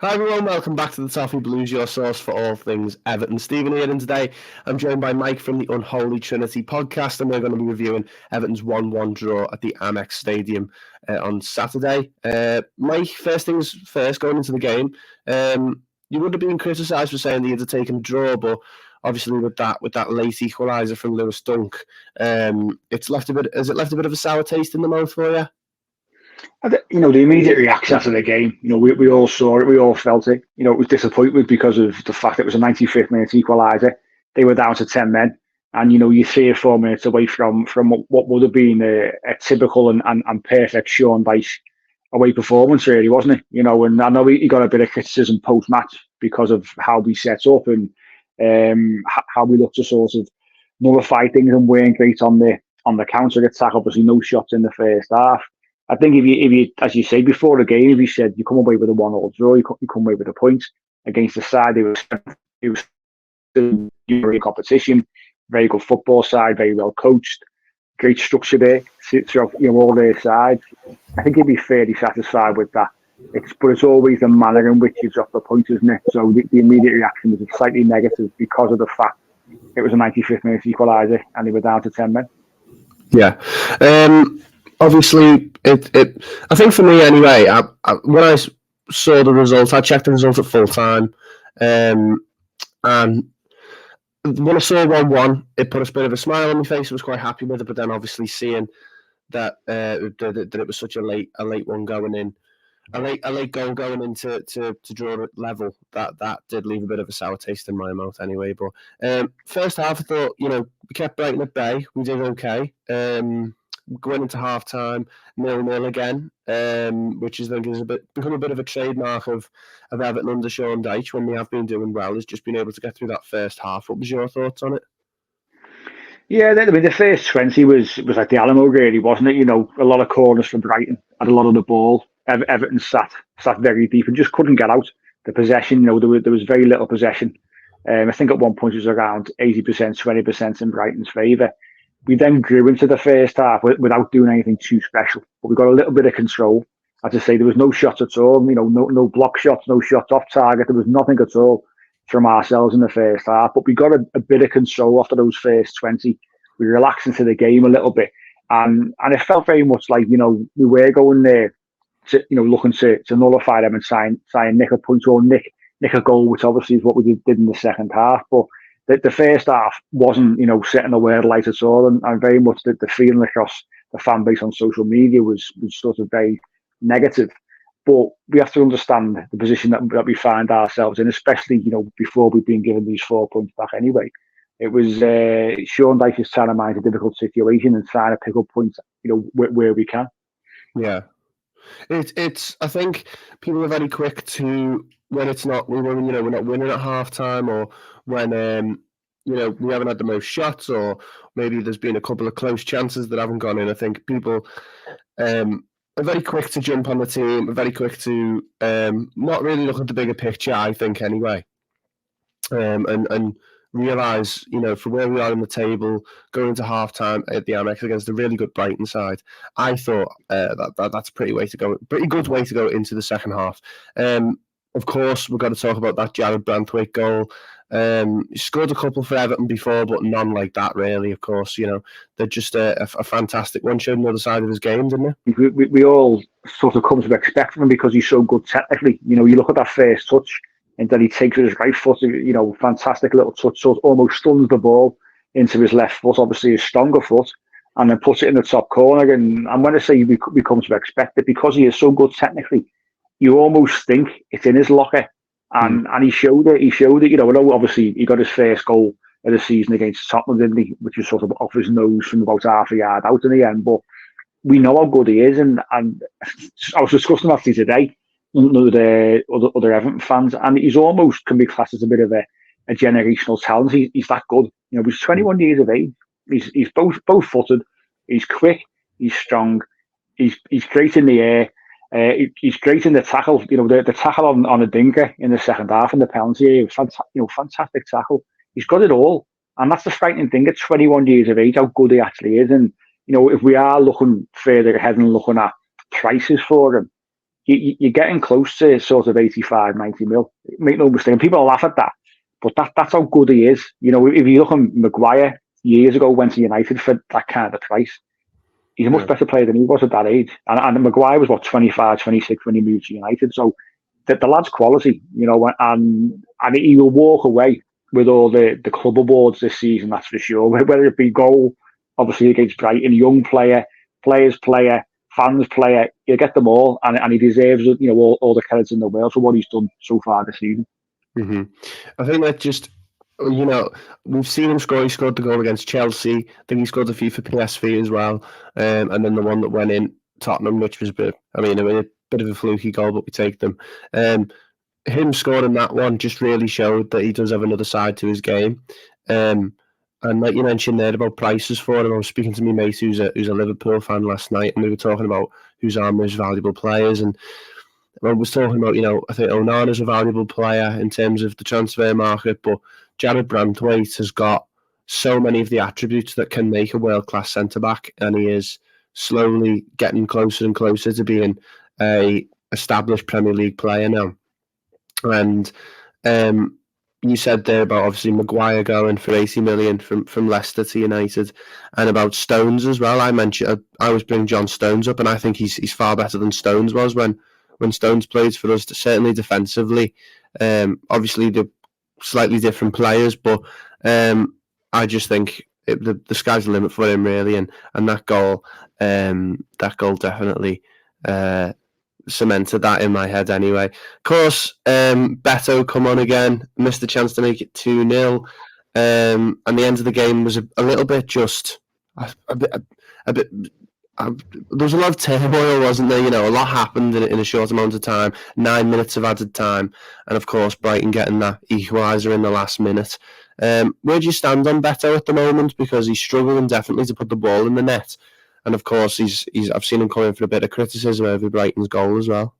Hi everyone, welcome back to the Toffee Blues, your source for all things Everton. Stephen here, and today I'm joined by Mike from the Unholy Trinity Podcast, and we're going to be reviewing Everton's 1-1 draw at the Amex Stadium on Saturday. Mike, first things first, going into the game, you would have been criticised for saying that you'd have taken a draw, but obviously with that late equaliser from Lewis Dunk, has it left a bit of a sour taste in the mouth for you? The immediate reaction after the game, we all saw it, we all felt it. It was disappointment because of the fact it was a 95th minute equaliser. They were down to 10 men, and you're 3 or 4 minutes away from what would have been a typical and perfect Sean Dyche away performance, really, wasn't it? And I know he got a bit of criticism post match because of how we set up and how we looked to sort of nullify things and weren't great on the counter attack. Obviously, no shots in the first half. I think if you, as you say before the game, if you said you come away with a 1-1 draw, you come away with a point against the side, it was still a competition, very good football side, very well coached, great structure there throughout all their sides. I think he'd be fairly satisfied with that. But it's always the manner in which you drop the point, isn't it? So the immediate reaction was slightly negative because of the fact it was a 95th minute equaliser and they were down to 10 men. Yeah. Obviously, I think for me anyway, when I saw the result, I checked the result at full time, and when I saw 1-1, it put a bit of a smile on my face. I was quite happy with it, but then obviously seeing that it was such a late one going in, a late goal going in to draw at level, that did leave a bit of a sour taste in my mouth anyway. But first half, I thought we kept Brighton at bay. We did okay. Going into half time, 0-0 again, which is then become a bit of a trademark of Everton under Sean Dyche when we have been doing well, is just being able to get through that first half. What was your thoughts on it? Yeah, the first 20 was like the Alamo, really, wasn't it? A lot of corners from Brighton, had a lot of the ball. Everton sat very deep and just couldn't get out. The possession, there was very little possession. I think at one point it was around 80%, 20% in Brighton's favour. We then grew into the first half without doing anything too special. But we got a little bit of control. As I say, there was no shots at all. No block shots, no shots off target. There was nothing at all from ourselves in the first half. But we got a bit of control after those first 20. We relaxed into the game a little bit. And it felt very much like, we were going there to, looking to nullify them and try and nick a point or nick a goal, which obviously is what we did in the second half. But the first half wasn't, setting the world light at all, and very much the feeling across the fan base on social media was sort of very negative. But we have to understand the position that we find ourselves in, especially before we've been given these 4 points back anyway. It was Sean Dyche is trying to manage a difficult situation and trying to pick up points, where we can. Yeah, it's. I think people are very quick to when we're not winning at half time, or when we haven't had the most shots, or maybe there's been a couple of close chances that haven't gone in. I think people are very quick to jump on the team, are very quick to not really look at the bigger picture, I think, anyway, and realise, for where we are in the table, going into half time at the Amex against a really good Brighton side, I thought that's a pretty good way to go into the second half. Of course, we've got to talk about that Jared Branthwaite goal. He scored a couple for Everton before, but none like that, really. Of course, they're just a fantastic one. Showed another side of his game, didn't they? We all sort of come to expect from him because he's so good technically. You look at that first touch, and then he takes with his right foot, fantastic little touch, so it almost stuns the ball into his left foot, obviously his stronger foot, and then puts it in the top corner. And when I say we come to expect it, because he is so good technically, you almost think it's in his locker. And he showed it. Obviously he got his first goal of the season against Tottenham, didn't he? Which was sort of off his nose from about half a yard out in the end. But we know how good he is, and I was discussing actually today with other Everton fans, and he's almost can be classed as a bit of a generational talent. He's that good. He's 21 years of age. He's both footed. He's quick. He's strong. He's great in the air. He's great in the tackle. The tackle on a dinker in the second half in the penalty. It was fantastic tackle. He's got it all, and that's the frightening thing. At 21 years of age, how good he actually is. And if we are looking further ahead and looking at prices for him, you're getting close to sort of 85, 90 mil. Make no mistake, and people laugh at that, but that's how good he is. You know, if you look at Maguire years ago, went to United for that kind of price. He's a much better player than he was at that age. And Maguire was, 25, 26 when he moved to United. So the lad's quality, you know, and he will walk away with all the club awards this season, that's for sure. Whether it be goal, obviously against Brighton, young player, players player, fans player, he'll get them all. And he deserves, you know, all the credits in the world for what he's done so far this season. Mm-hmm. I think that just, you know, we've seen him score. He scored the goal against Chelsea. I think he scored a few for PSV as well. And then the one that went in Tottenham, which was a bit of a fluky goal, but we take them. Him scoring that one just really showed that he does have another side to his game. And like you mentioned there about prices for him, I was speaking to my mate who's a Liverpool fan last night, and we were talking about who's our most valuable players. And I was talking about, you know, I think Onana's a valuable player in terms of the transfer market, but Jared Brandtwaite has got so many of the attributes that can make a world-class centre-back, and he is slowly getting closer and closer to being a established Premier League player now. And you said there about obviously Maguire going for 80 million from Leicester to United, and about Stones as well. I was bringing John Stones up, and I think he's far better than Stones was when Stones played for us, certainly defensively. Obviously, they're slightly different players, but I just think the sky's the limit for him, really. And that goal definitely cemented that in my head anyway. Of course, Beto come on again, missed the chance to make it 2-0. And the end of the game was a little bit just a bit. There was a lot of turmoil, wasn't there? You know, a lot happened in a short amount of time. 9 minutes of added time, and of course Brighton getting that equaliser in the last minute. Where do you stand on Beto at the moment? Because he's struggling definitely to put the ball in the net, and of course I've seen him come in for a bit of criticism over Brighton's goal as well.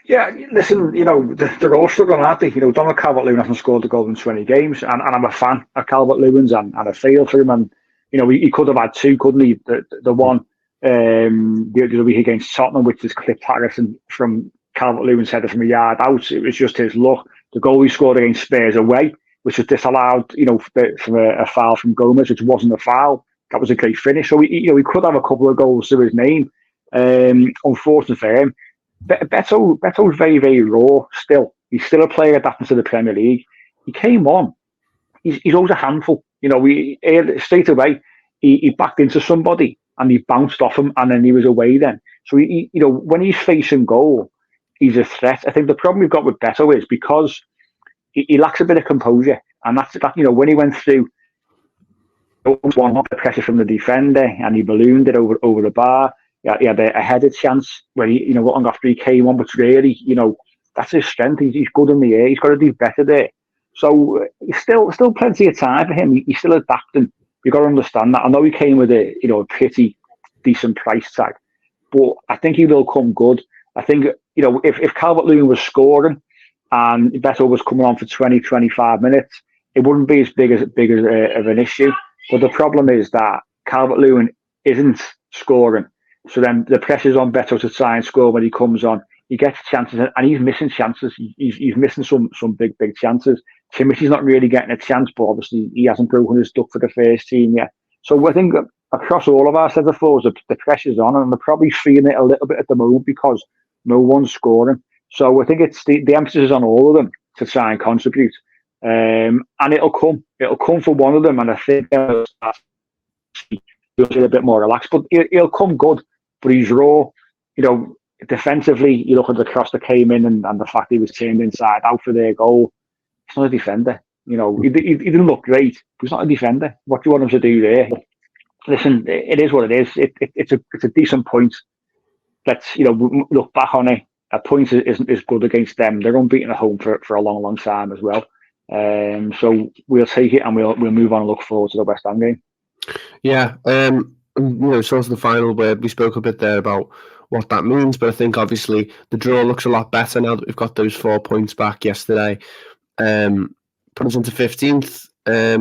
Yeah, listen, you know, they're all struggling, aren't they? You know, Donald Calvert-Lewin hasn't scored a goal in 20 games, and I'm a fan of Calvert-Lewin's, and I feel for him. And you know, he could have had two, couldn't he? The one the other week against Tottenham, which is clipped Harrison from Calvert-Lewin's header from a yard out. It was just his luck. The goal he scored against Spurs away, which was disallowed, you know, from a foul from Gomez, which wasn't a foul. That was a great finish. So he could have a couple of goals to his name. Unfortunately for him, Beto's very, very raw still. He's still a player adapting to the Premier League. He came on. He's always a handful. You know, straight away, he backed into somebody and he bounced off him, and then he was away then. So, you know, when he's facing goal, he's a threat. I think the problem we've got with Beto is because he lacks a bit of composure. And that's that. You know, when he went through one the pressure from the defender and he ballooned it over the bar, he had a headed chance where he, you know, long after he came on, but really, you know, that's his strength. He's good in the air. He's got to do better there. So he's still plenty of time for him. He's still adapting. You've got to understand that. I know he came with a pretty decent price tag, but I think he will come good. I think, you know, if Calvert-Lewin was scoring and Beto was coming on for 20, 25 minutes, it wouldn't be as big of an issue. But the problem is that Calvert-Lewin isn't scoring. So then the pressure's on Beto to try and score when he comes on. He gets chances, and he's missing chances. He's missing some big chances. Timothy's not really getting a chance, but obviously he hasn't broken his duck for the first team yet. So I think across all of our centre forwards, the pressure's on, and they're probably feeling it a little bit at the moment because no one's scoring. So I think it's the emphasis is on all of them to try and contribute, and it'll come for one of them, and I think he'll be a bit more relaxed. But he'll come good, but he's raw. You know, defensively, you look at the cross that came in, and the fact he was turned inside out for their goal. He's not a defender. You know, he didn't look great, but he's not a defender. What do you want him to do there? Listen, it is what it is. It's a decent point. Let's, you know, look back on it. A point isn't as good against them. They're unbeaten at home for a long time as well. So we'll take it and we'll move on and look forward to the West Ham game. Yeah. You know, sort of the final word. We spoke a bit there about what that means, but I think obviously the draw looks a lot better now that we've got those 4 points back yesterday. Put us into 15th.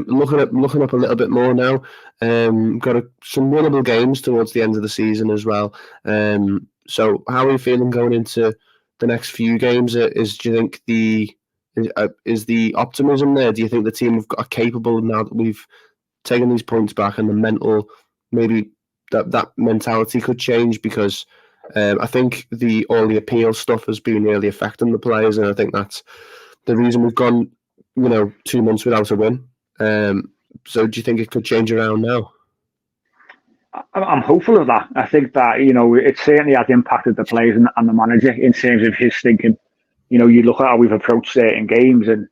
Looking up a little bit more now. Got some winnable games towards the end of the season as well. So how are you feeling going into the next few games? Do you think is the optimism there? Do you think the team are capable now that we've taken these points back, and the mental, maybe that mentality could change? Because I think all the appeal stuff has been really affecting the players, and I think that's the reason we've gone 2 months without a win. So do you think it could change around now? I'm hopeful of that. I think that, it certainly has impacted the players and the manager in terms of his thinking. You look at how we've approached certain games, and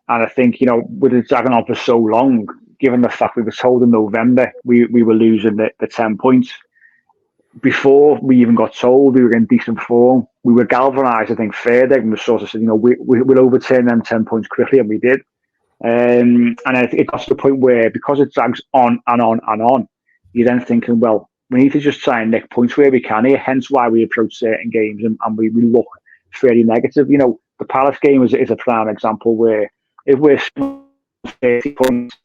I think, with it dragging on for so long, given the fact we were told in November we were losing the 10 points. Before we even got told we were in decent form, we were galvanised, I think, further, and we sort of said, we'll overturn them 10 points quickly, and we did. And it got to the point where, because it drags on and on and on, you're then thinking, well, we need to just try and nick points where we can here, hence why we approach certain games and we look fairly negative. The Palace game is a prime example where if we're 30 points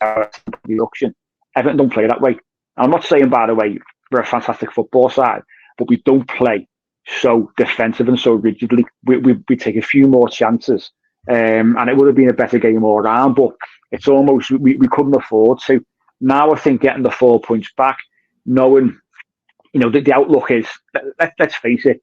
reduction, Everton don't play that way. I'm not saying, by the way, we're a fantastic football side, but we don't play so defensive and so rigidly. We take a few more chances, and it would have been a better game all around, but it's almost, we couldn't afford to. Now I think getting the 4 points back, knowing, the outlook is, let's face it,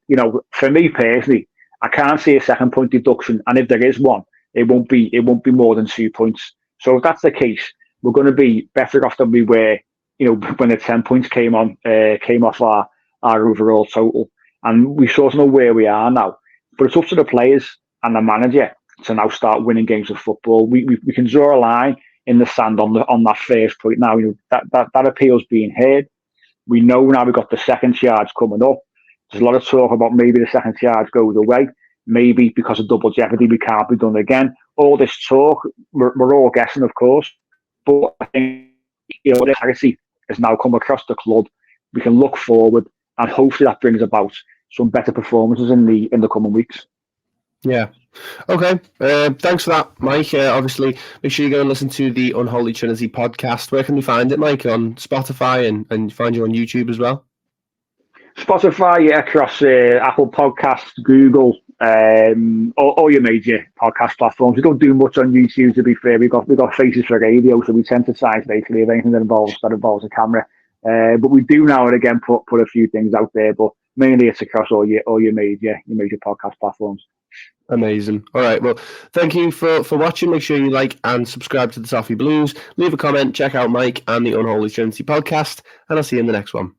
for me personally, I can't see a 2 point deduction, and if there is one, it won't be more than 2 points. So if that's the case, we're going to be better off than we were, when the 10 points came off our overall total, and we sort of know where we are now. But it's up to the players and the manager to now start winning games of football. We can draw a line in the sand on that first point now. That appeal's being heard. We know now we've got the second charge coming up. There's a lot of talk about maybe the second charge goes away. Maybe because of double jeopardy, we can't be done again. All this talk, we're all guessing, of course. But I think the clarity has now come across the club. We can look forward, and hopefully that brings about some better performances in the coming weeks. Yeah. Okay. Thanks for that, Mike. Obviously, make sure you go and listen to the Unholy Trinity podcast. Where can we find it, Mike? On Spotify and find you on YouTube as well? Spotify, yeah, across Apple Podcasts, Google, all your major podcast platforms. We don't do much on YouTube, to be fair. We've got faces for radio, so we tend to size basically of anything that involves a camera. But we do now and again put a few things out there, but mainly it's across all your major podcast platforms. Amazing. All right. Well, thank you for watching. Make sure you like and subscribe to the Toffee Blues. Leave a comment. Check out Mike and the Unholy Trinity podcast, and I'll see you in the next one.